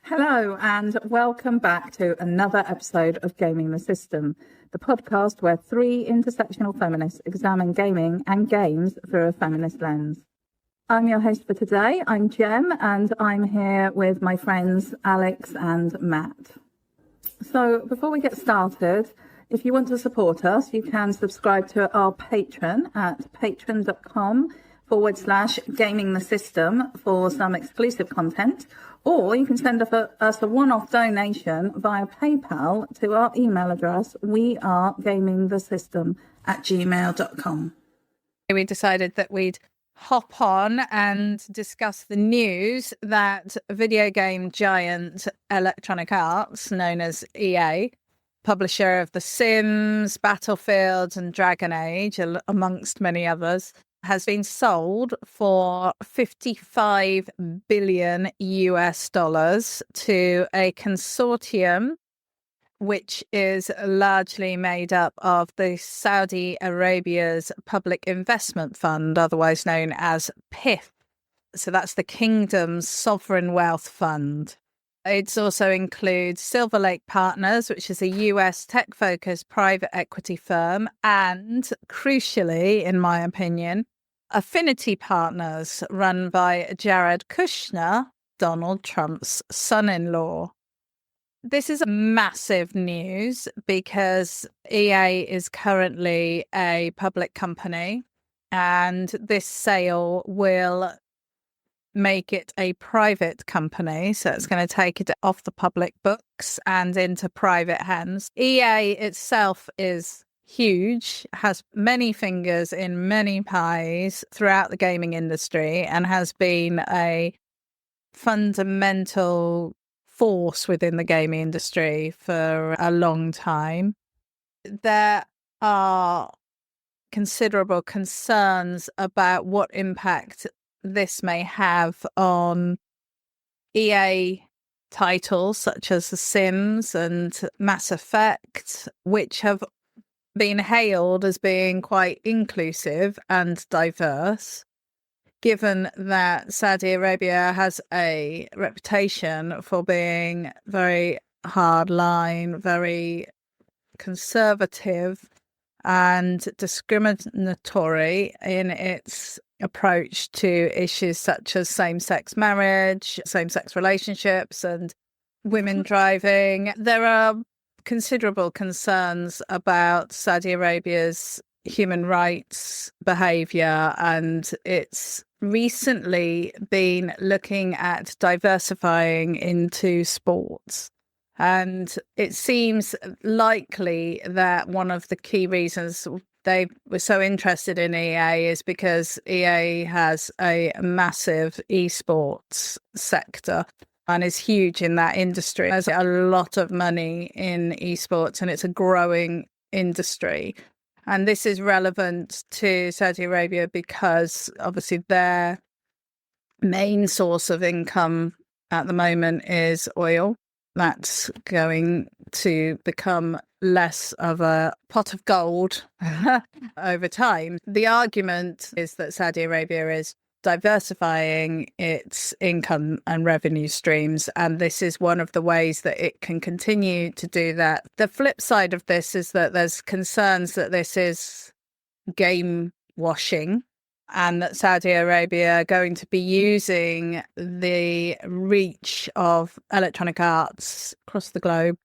Hello and welcome back to another episode of Gaming the System, the podcast where three intersectional feminists examine gaming and games through a feminist lens. I'm your host for today. I'm Jem and I'm here with my friends Alex and Matt. So before we get started, if you want to support us, you can subscribe to our Patreon at patreon.com/gaming the system for some exclusive content. Or you can send us a one-off donation via PayPal to our email address, wearegamingthesystem@gmail.com. We decided that we'd hop on and discuss the news that video game giant Electronic Arts, known as EA, publisher of The Sims, Battlefield and Dragon Age, amongst many others, has been sold for $55 billion to a consortium which is largely made up of the Saudi Arabia's Public Investment Fund, otherwise known as PIF. So that's the Kingdom's Sovereign Wealth Fund. It also includes Silver Lake Partners, which is a US tech-focused private equity firm, and, crucially, in my opinion, Affinity Partners, run by Jared Kushner, Donald Trump's son-in-law. This is massive news because EA is currently a public company, and this sale will make it a private company. So it's going to take it off the public books and into private hands. EA itself is huge, has many fingers in many pies throughout the gaming industry, and has been a fundamental force within the gaming industry for a long time. There are considerable concerns about what impact this may have on EA titles such as The Sims and Mass Effect, which have been hailed as being quite inclusive and diverse, given that Saudi Arabia has a reputation for being very hardline, very conservative and discriminatory in its approach to issues such as same-sex marriage, same-sex relationships, and women driving. There are considerable concerns about Saudi Arabia's human rights behavior, and it's recently been looking at diversifying into sports. And it seems likely that one of the key reasons they were so interested in EA is because EA has a massive eSports sector and is huge in that industry. There's a lot of money in eSports and it's a growing industry. And this is relevant to Saudi Arabia because obviously their main source of income at the moment is oil. That's going to become less of a pot of gold over time. The argument is that Saudi Arabia is diversifying its income and revenue streams, and this is one of the ways that it can continue to do that. The flip side of this is that there's concerns that this is game washing, and that Saudi Arabia are going to be using the reach of Electronic Arts across the globe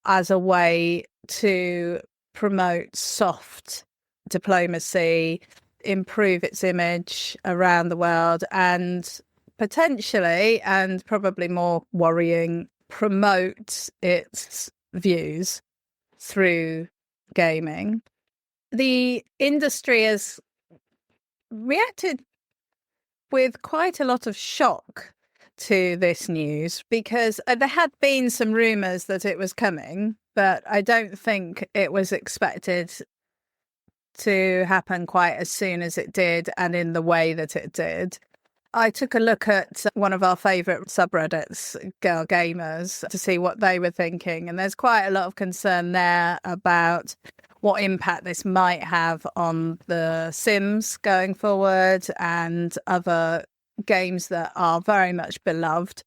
as a way to promote soft diplomacy, improve its image around the world, and potentially, and probably more worrying, promote its views through gaming. The industry has reacted with quite a lot of shock to this news because there had been some rumours that it was coming, but I don't think it was expected to happen quite as soon as it did and in the way that it did. I took a look at one of our favourite subreddits, Girl Gamers, to see what they were thinking, and there's quite a lot of concern there about what impact this might have on the Sims going forward and other games that are very much beloved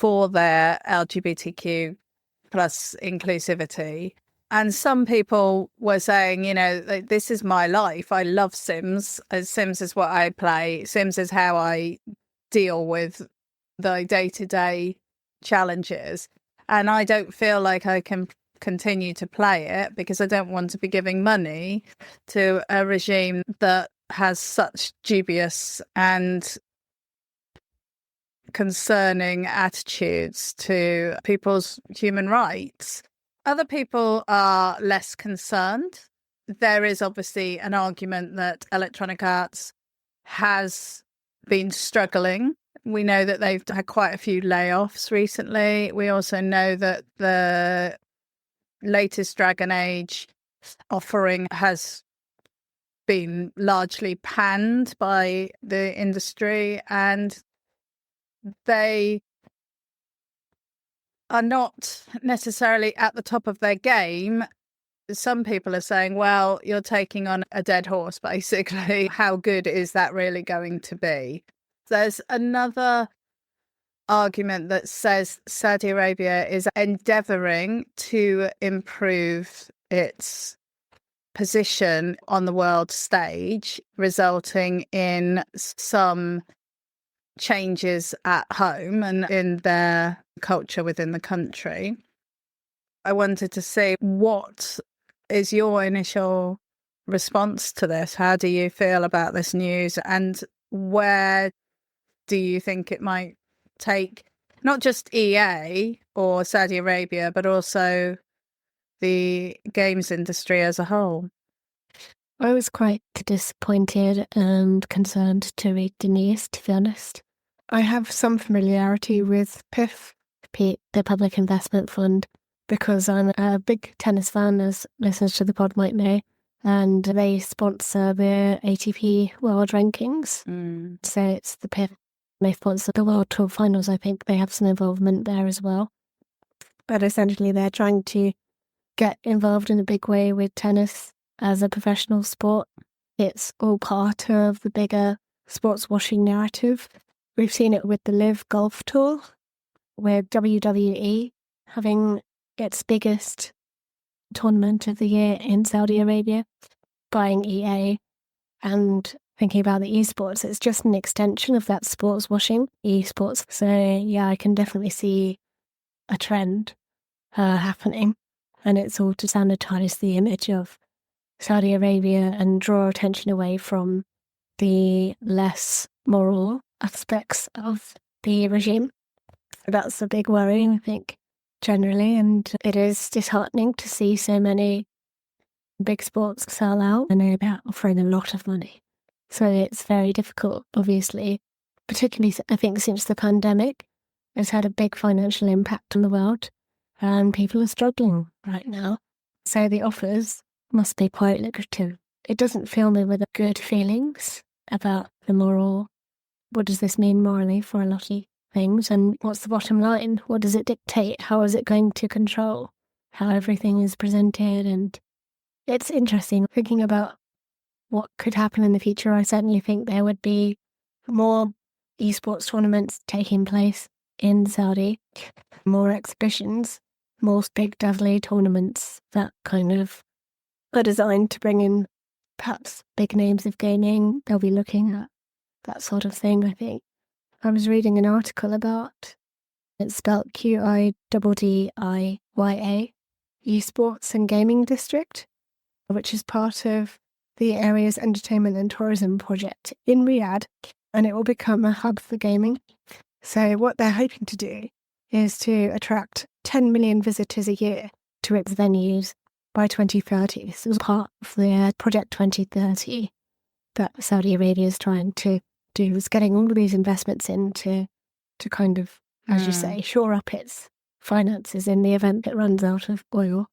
for their LGBTQ plus inclusivity. And some people were saying, this is my life. I love Sims. Sims is what I play. Sims is how I deal with the day-to-day challenges. And I don't feel like I can continue to play it because I don't want to be giving money to a regime that has such dubious and concerning attitudes to people's human rights. Other people are less concerned. There is obviously an argument that Electronic Arts has been struggling. We know that they've had quite a few layoffs recently. We also know that the latest Dragon Age offering has been largely panned by the industry, and they are not necessarily at the top of their game. Some people are saying, well, you're taking on a dead horse, basically. How good is that really going to be? There's another argument that says Saudi Arabia is endeavouring to improve its position on the world stage, resulting in some changes at home and in their culture within the country. I wanted to see, what is your initial response to this? How do you feel about this news, and where do you think it might take not just EA or Saudi Arabia, but also the games industry as a whole? I was quite disappointed and concerned to read the news, to be honest. I have some familiarity with PIF, the Public Investment Fund, because I'm a big tennis fan, as listeners to the pod might know, and they sponsor the ATP World Rankings. So it's the PIF. They sponsor the World Tour Finals. I think they have some involvement there as well. But essentially they're trying to get involved in a big way with tennis as a professional sport. It's all part of the bigger sports washing narrative. We've seen it with the Live Golf Tour, with WWE having its biggest tournament of the year in Saudi Arabia, buying EA, and thinking about the eSports. It's just an extension of that sports washing, eSports. So yeah, I can definitely see a trend happening, and it's all to sanitize the image of Saudi Arabia and draw attention away from the less moral aspects of the regime. That's a big worry, I think, generally, and it is disheartening to see so many big sports sell out, and they're offering a lot of money. So it's very difficult, obviously, particularly I think since the pandemic. It's had a big financial impact on the world, and people are struggling right now. So the offers must be quite lucrative. It doesn't fill me with good feelings about the moral. What does this mean morally for a lot of things? And what's the bottom line? What does it dictate? How is it going to control how everything is presented? And it's interesting thinking about what could happen in the future. I certainly think there would be more esports tournaments taking place in Saudi, more exhibitions, more big dazzly tournaments that kind of are designed to bring in perhaps big names of gaming. They'll be looking at that sort of thing, I think. I was reading an article about, it's spelled QIDDIYA, eSports and Gaming District, which is part of the area's entertainment and tourism project in Riyadh, and it will become a hub for gaming. So what they're hoping to do is to attract 10 million visitors a year to its venues by 2030. This was part of the Project 2030 that Saudi Arabia is trying to do, is getting all of these investments in to kind of, as you say, shore up its finances in the event it runs out of oil.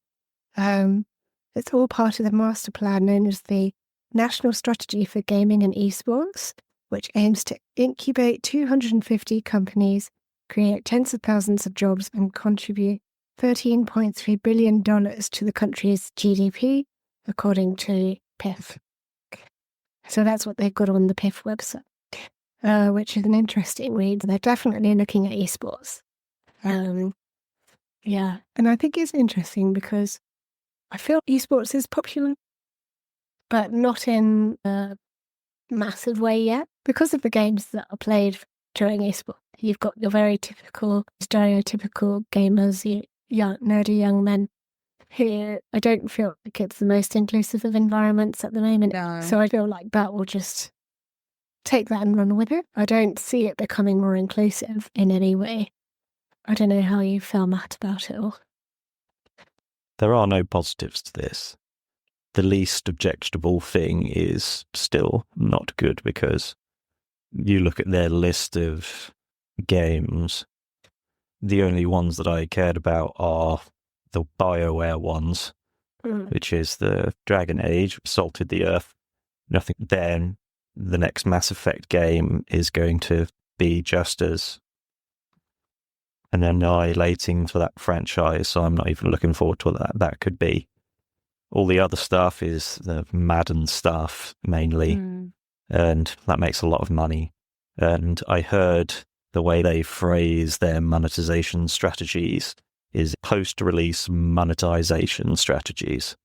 It's all part of the master plan known as the National Strategy for Gaming and Esports, which aims to incubate 250 companies, create tens of thousands of jobs, and contribute $13.3 billion to the country's GDP, according to PIF. So that's what they've got on the PIF website, which is an interesting read. They're definitely looking at esports Yeah, and I think it's interesting because I feel esports is popular, but not in a massive way yet. Because of the games that are played during esports, you've got your very typical, stereotypical gamers, nerdy young men who I don't feel like it's the most inclusive of environments at the moment. No. So I feel like that will just take that and run with it. I don't see it becoming more inclusive in any way. I don't know how you feel, Matt, about it all. There are no positives to this. The least objectionable thing is still not good, because you look at their list of games, the only ones that I cared about are the BioWare ones, which is the Dragon Age, Salted the Earth. Nothing. Then the next Mass Effect game is going to be just as annihilating for that franchise, so I'm not even looking forward to what that could be. All the other stuff is the Madden stuff, mainly, and that makes a lot of money. And I heard the way they phrase their monetization strategies is post-release monetization strategies.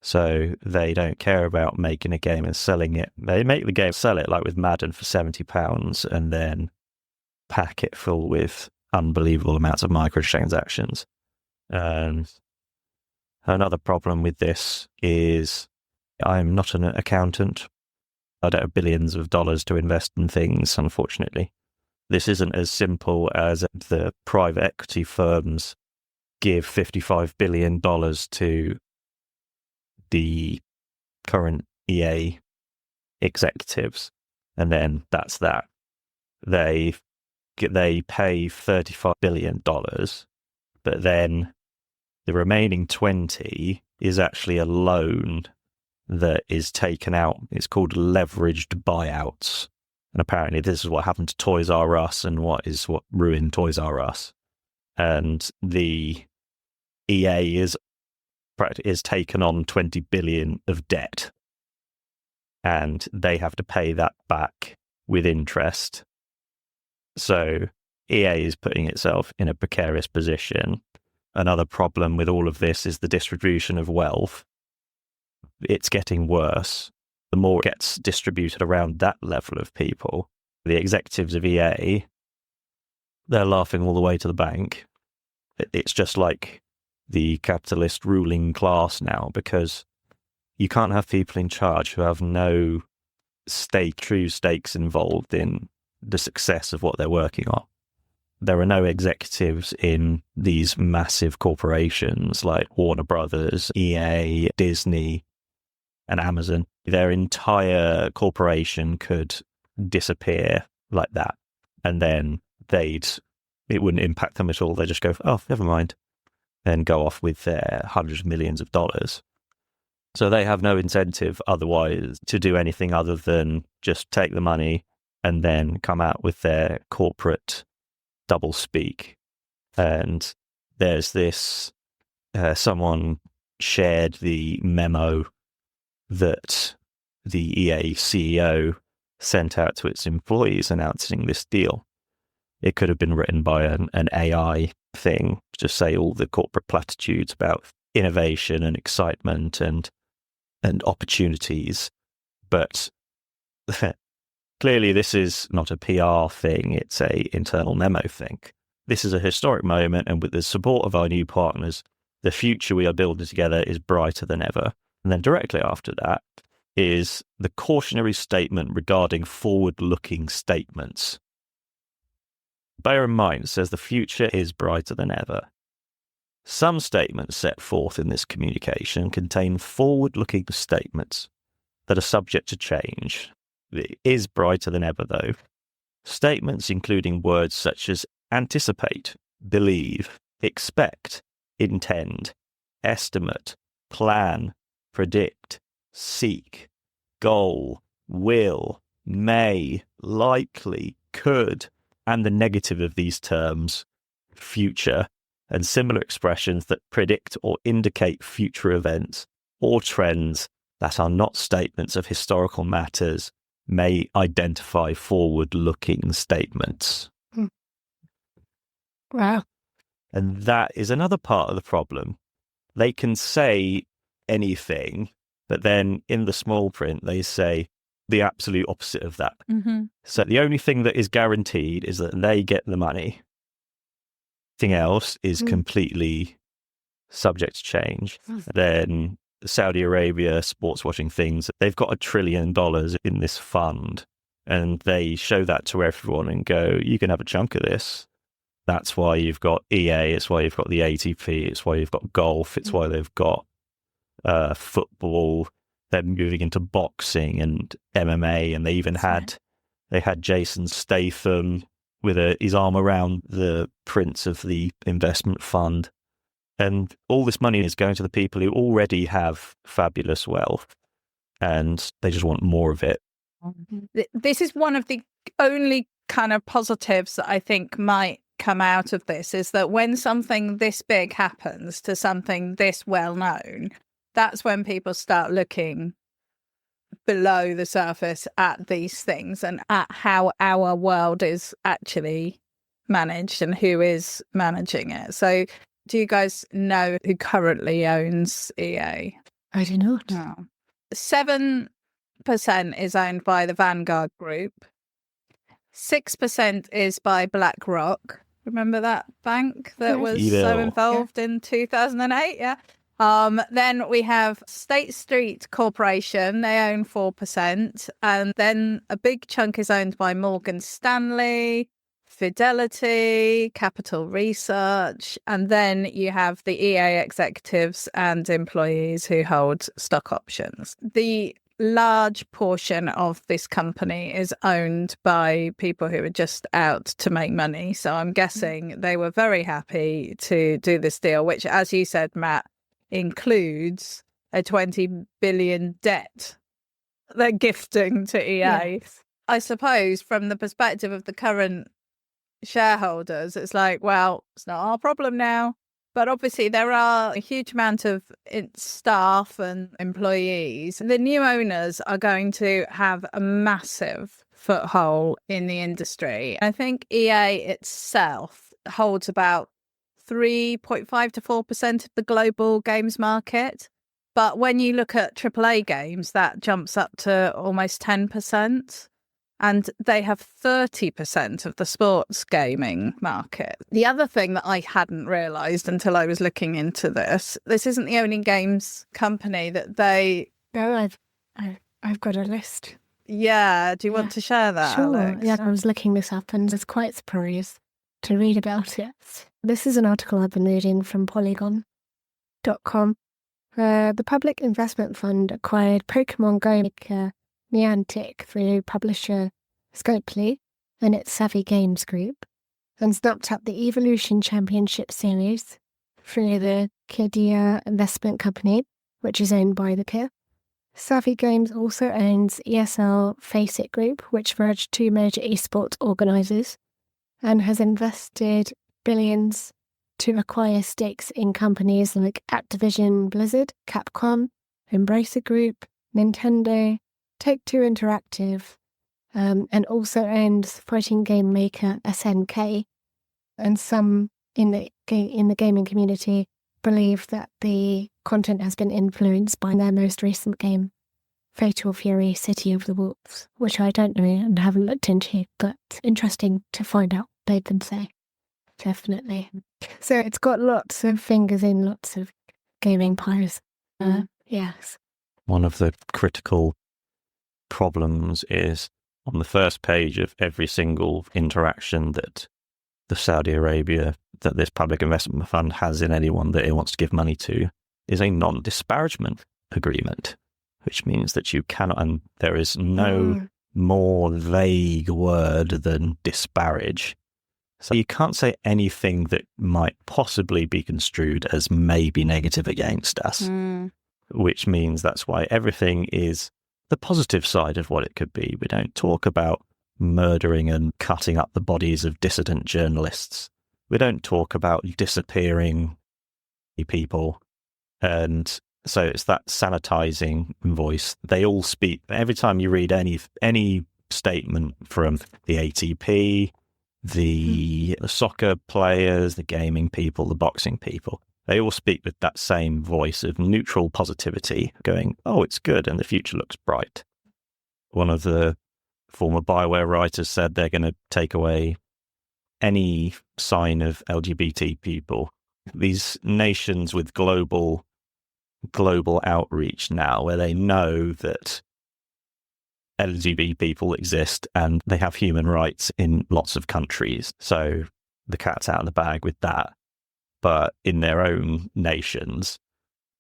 So they don't care about making a game and selling it. They make the game, sell it, like with Madden, for £70, and then pack it full with unbelievable amounts of microtransactions. Another problem with this is I'm not an accountant. I don't have billions of dollars to invest in things, unfortunately. This isn't as simple as the private equity firms give $55 billion to the current EA executives, and then that's that. They pay $35 billion, but then the remaining 20 is actually a loan that is taken out. It's called leveraged buyouts. And apparently this is what happened to Toys R Us and what ruined Toys R Us. And the EA is taken on 20 billion of debt, and they have to pay that back with interest. So EA is putting itself in a precarious position. Another problem with all of this is the distribution of wealth. It's getting worse. The more it gets distributed around that level of people, the executives of EA, they're laughing all the way to the bank. It's just like the capitalist ruling class now, because you can't have people in charge who have no true stakes involved in the success of what they're working on. There are no executives in these massive corporations like Warner Brothers, EA, Disney, and Amazon. Their entire corporation could disappear like that, and then it wouldn't impact them at all. They just go, oh, never mind, and go off with their hundreds of millions of dollars. So they have no incentive otherwise to do anything other than just take the money and then come out with their corporate double speak. And there's this, someone shared the memo that the EA CEO sent out to its employees announcing this deal. It could have been written by an AI thing, just say all the corporate platitudes about innovation and excitement and opportunities. But clearly this is not a PR thing, it's a internal memo thing. This is a historic moment, and with the support of our new partners, the future we are building together is brighter than ever. And then directly after that is the cautionary statement regarding forward-looking statements. Bear in mind, it says the future is brighter than ever. Some statements set forth in this communication contain forward-looking statements that are subject to change. It is brighter than ever, though. Statements including words such as anticipate, believe, expect, intend, estimate, plan, predict, seek, goal, will, may, likely, could, and the negative of these terms, future, and similar expressions that predict or indicate future events or trends that are not statements of historical matters may identify forward-looking statements. Wow. And that is another part of the problem. They can say anything, but then in the small print, they say the absolute opposite of that. Mm-hmm. So the only thing that is guaranteed is that they get the money. Everything else is completely subject to change. Then Saudi Arabia sports watching things, they've got $1 trillion in this fund, and they show that to everyone and go, you can have a chunk of this. That's why you've got EA, it's why you've got the ATP, it's why you've got golf, it's why they've got football. They're moving into boxing and MMA, and they even had Jason Statham with his arm around the prince of the investment fund. And all this money is going to the people who already have fabulous wealth, and they just want more of it. This is one of the only kind of positives that I think might come out of this, is that when something this big happens to something this well known, that's when people start looking below the surface at these things and at how our world is actually managed and who is managing it. So do you guys know who currently owns EA? I do not. No. 7% is owned by the Vanguard Group. 6% is by BlackRock. Remember that bank that was so involved in 2008? Yeah. Then we have State Street Corporation. They own 4%. And then a big chunk is owned by Morgan Stanley, Fidelity, Capital Research. And then you have the EA executives and employees who hold stock options. The large portion of this company is owned by people who are just out to make money. So I'm guessing they were very happy to do this deal, which, as you said, Matt, includes a 20 billion debt they're gifting to EA. Yes. I suppose from the perspective of the current shareholders, it's like, well, it's not our problem now. But obviously there are a huge amount of staff and employees. The new owners are going to have a massive foothold in the industry. I think EA itself holds about 3.5 to 4% of the global games market. But when you look at AAA games, that jumps up to almost 10%. And they have 30% of the sports gaming market. The other thing that I hadn't realised until I was looking into this isn't the only games company that they... No, I've got a list. Yeah, do you want to share that, Sure. Alex? Yeah, I was looking this up and I was quite surprised to read about it. This is an article I've been reading from Polygon.com. The Public Investment Fund acquired Pokemon Go maker Niantic through publisher Scopely and its Savvy Games Group, and snapped up the Evolution Championship Series through the Kidia Investment Company, which is owned by the peer. Savvy Games also owns ESL Faceit Group, which merged two major eSports organisers, and has invested billions to acquire stakes in companies like Activision Blizzard, Capcom, Embracer Group, Nintendo, Take-Two Interactive, and also owns fighting game maker SNK. And some in the gaming community believe that the content has been influenced by their most recent game, Fatal Fury City of the Wolves, which I don't know and haven't looked into, but interesting to find out what they can say. Definitely. So it's got lots of fingers in lots of gaming pies. Yes. One of the critical problems is on the first page of every single interaction that the Saudi Arabia, that this public investment fund has in anyone that it wants to give money to, is a non-disparagement agreement, which means that you cannot, and there is no more vague word than disparage. So you can't say anything that might possibly be construed as maybe negative against us, which means that's why everything is the positive side of what it could be. We don't talk about murdering and cutting up the bodies of dissident journalists. We don't talk about disappearing people. And so it's that sanitizing voice. They all speak. Every time you read any statement from the ATP, the soccer players, the gaming people, the boxing people. They all speak with that same voice of neutral positivity, going, oh, it's good and the future looks bright. One of the former BioWare writers said they're going to take away any sign of LGBT people. These nations with global outreach now, where they know that LGBT people exist and they have human rights in lots of countries. So the cat's out of the bag with that. But in their own nations,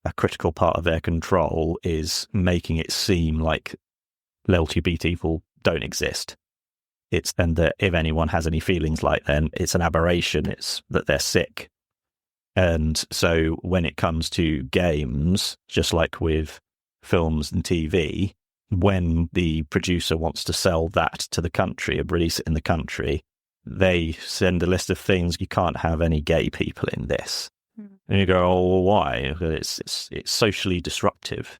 a critical part of their control is making it seem like LGBT people don't exist. And that if anyone has any feelings like them, it's an aberration. It's that they're sick. And so when it comes to games, just like with films and TV, when the producer wants to sell that to the country and release it in the country, they send a list of things. You can't have any gay people in this. And you go, oh, well, why? It's socially disruptive,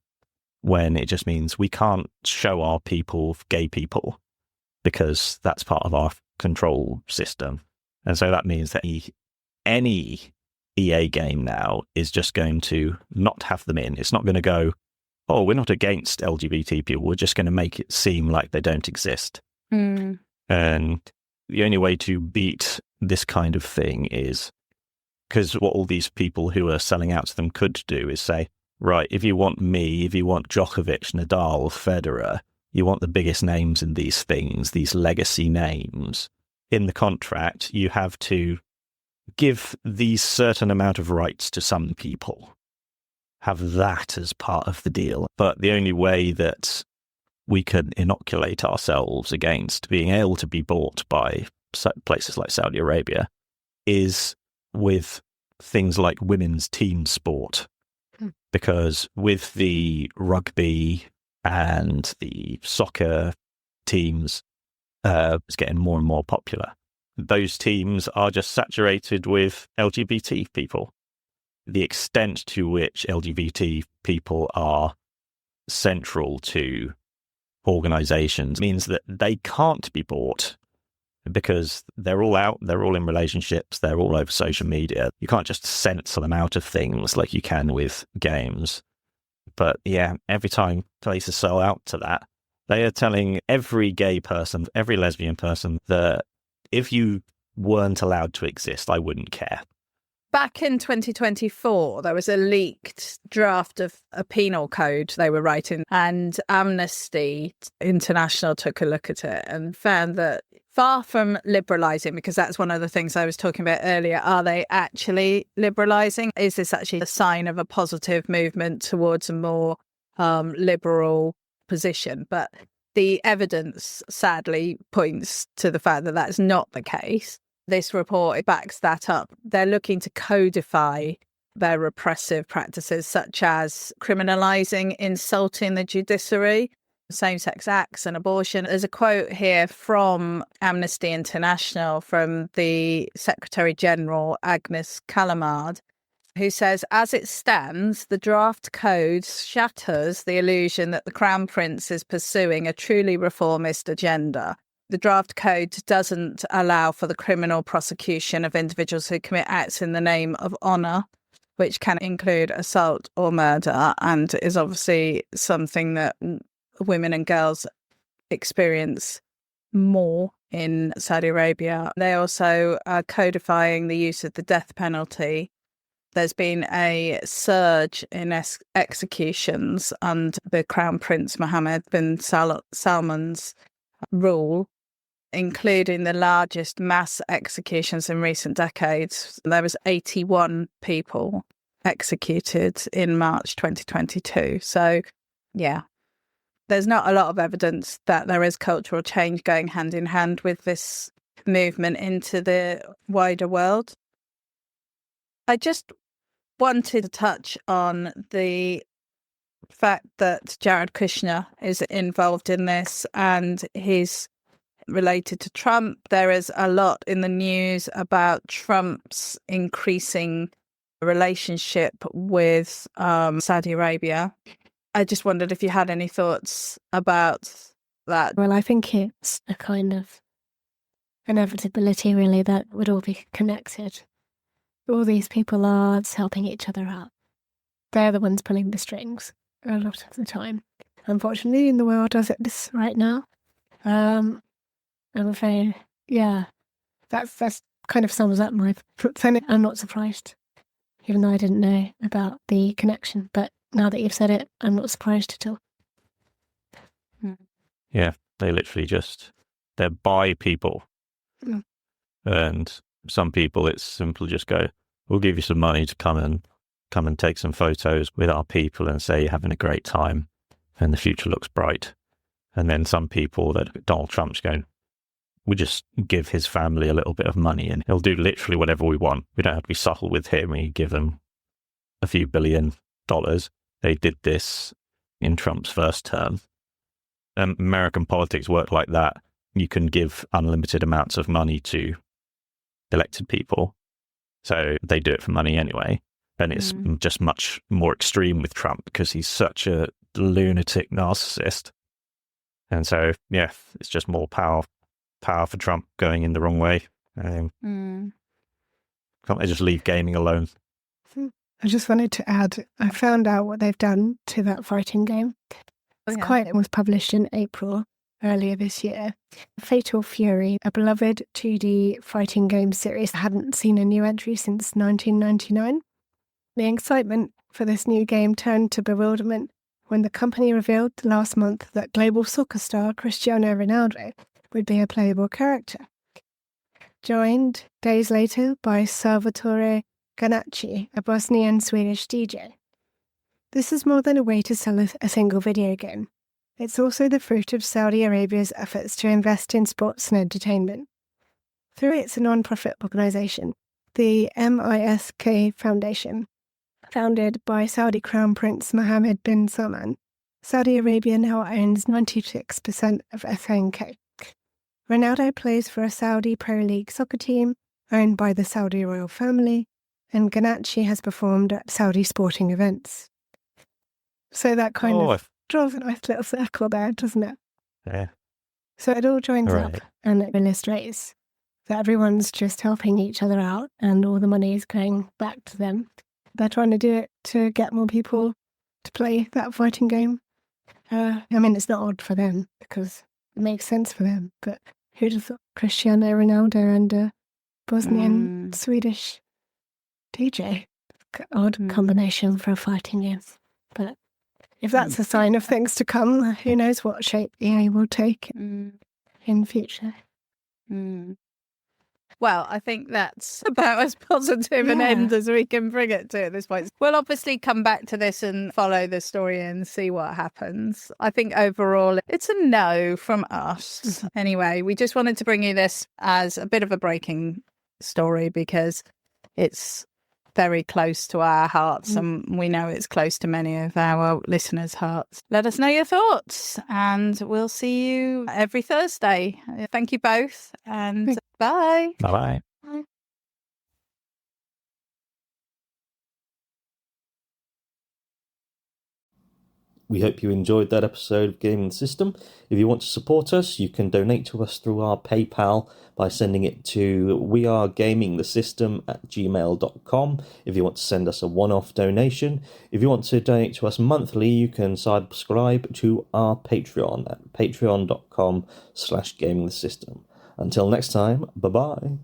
when it just means we can't show our people gay people because that's part of our control system. And so that means that any EA game now is just going to not have them in. It's not going to go, oh, we're not against LGBT people. We're just going to make it seem like they don't exist. And the only way to beat this kind of thing is, because what all these people who are selling out to them could do is say, right, if you want me, if you want Djokovic, Nadal, Federer, you want the biggest names in these things, these legacy names, in the contract, you have to give these certain amount of rights to some people. Have that as part of the deal. But the only way that we can inoculate ourselves against being able to be bought by places like Saudi Arabia is with things like women's team sport. Because with the rugby and the soccer teams, it's getting more and more popular. Those teams are just saturated with LGBT people. The extent to which LGBT people are central to organizations means that they can't be bought because they're all out, they're all in relationships, they're all over social media. You can't just censor them out of things like you can with games. But yeah, every time places sell out to that, they are telling every gay person, every lesbian person that if you weren't allowed to exist, I wouldn't care. Back in 2024, there was a leaked draft of a penal code they were writing, and Amnesty International took a look at it and found that far from liberalising, because that's one of the things I was talking about earlier, are they actually liberalising? Is this actually a sign of a positive movement towards a more liberal position? But the evidence, sadly, points to the fact that that's not the case. This report backs that up. They're looking to codify their repressive practices, such as criminalising insulting the judiciary, same-sex acts and abortion. There's a quote here from Amnesty International from the Secretary General, Agnes Callamard, who says, as it stands, the draft code shatters the illusion that the Crown Prince is pursuing a truly reformist agenda. The draft code doesn't allow for the criminal prosecution of individuals who commit acts in the name of honour, which can include assault or murder, and is obviously something that women and girls experience more in Saudi Arabia. They also are codifying the use of the death penalty. There's been a surge in executions under the Crown Prince Mohammed bin Salman's rule, including the largest mass executions in recent decades. There was 81 people executed in March 2022. So, yeah, there's not a lot of evidence that there is cultural change going hand in hand with this movement into the wider world. I just wanted to touch on the fact that Jared Kushner is involved in this, and he's related to Trump. There is a lot in the news about Trump's increasing relationship with Saudi Arabia. I just wondered if you had any thoughts about that. Well, I think it's a kind of inevitability, really, that would all be connected. All these people are helping each other out. They're the ones pulling the strings a lot of the time. Unfortunately, in the world as it is right now. I'm afraid, yeah, that's kind of sums up my thoughts. I'm not surprised, even though I didn't know about the connection. But now that you've said it, I'm not surprised at all. Yeah, they literally they're buy people. Mm. And some people, it's simple, just go, we'll give you some money to come and take some photos with our people and say you're having a great time and the future looks bright. And then some people that Donald Trump's going, we just give his family a little bit of money and he'll do literally whatever we want. We don't have to be subtle with him. We give him a few $1 billion. They did this in Trump's first term. American politics work like that. You can give unlimited amounts of money to elected people. So they do it for money anyway. And it's just much more extreme with Trump because he's such a lunatic narcissist. And so, yeah, it's just more power for Trump going in the wrong way. Can't they just leave gaming alone? I just wanted to add, I found out what they've done to that fighting game. It was published in April earlier this year. Fatal Fury, a beloved 2D fighting game series, hadn't seen a new entry since 1999. The excitement for this new game turned to bewilderment when the company revealed last month that global soccer star Cristiano Ronaldo would be a playable character. Joined days later by Salvatore Ganacci, a Bosnian-Swedish DJ. This is more than a way to sell a single video game. It's also the fruit of Saudi Arabia's efforts to invest in sports and entertainment. Through its non-profit organisation, the MISK Foundation, founded by Saudi Crown Prince Mohammed bin Salman, Saudi Arabia now owns 96% of SNK. Ronaldo plays for a Saudi Pro League soccer team owned by the Saudi royal family, and Ganacci has performed at Saudi sporting events. So that kind of draws a nice little circle there, doesn't it? Yeah. So it all joins up and it illustrates that everyone's just helping each other out and all the money is going back to them. They're trying to do it to get more people to play that fighting game. I mean, it's not odd for them because it makes sense for them, but who'd have thought Cristiano Ronaldo and a Bosnian Swedish DJ? Odd combination for a fighting game. But if that's a sign of things to come, who knows what shape EA will take in future. Well, I think that's about as positive an end as we can bring it to at this point. We'll obviously come back to this and follow the story and see what happens. I think overall it's a no from us. Anyway, we just wanted to bring you this as a bit of a breaking story because it's very close to our hearts and we know it's close to many of our listeners' hearts. Let us know your thoughts and we'll see you every Thursday. Thank you both and bye. Bye-bye. Bye. We hope you enjoyed that episode of Gaming the System. If you want to support us, you can donate to us through our PayPal by sending it to wearegamingthesystem@gmail.com if you want to send us a one-off donation. If you want to donate to us monthly, you can subscribe to our Patreon at patreon.com/gamingthesystem. Until next time, bye-bye.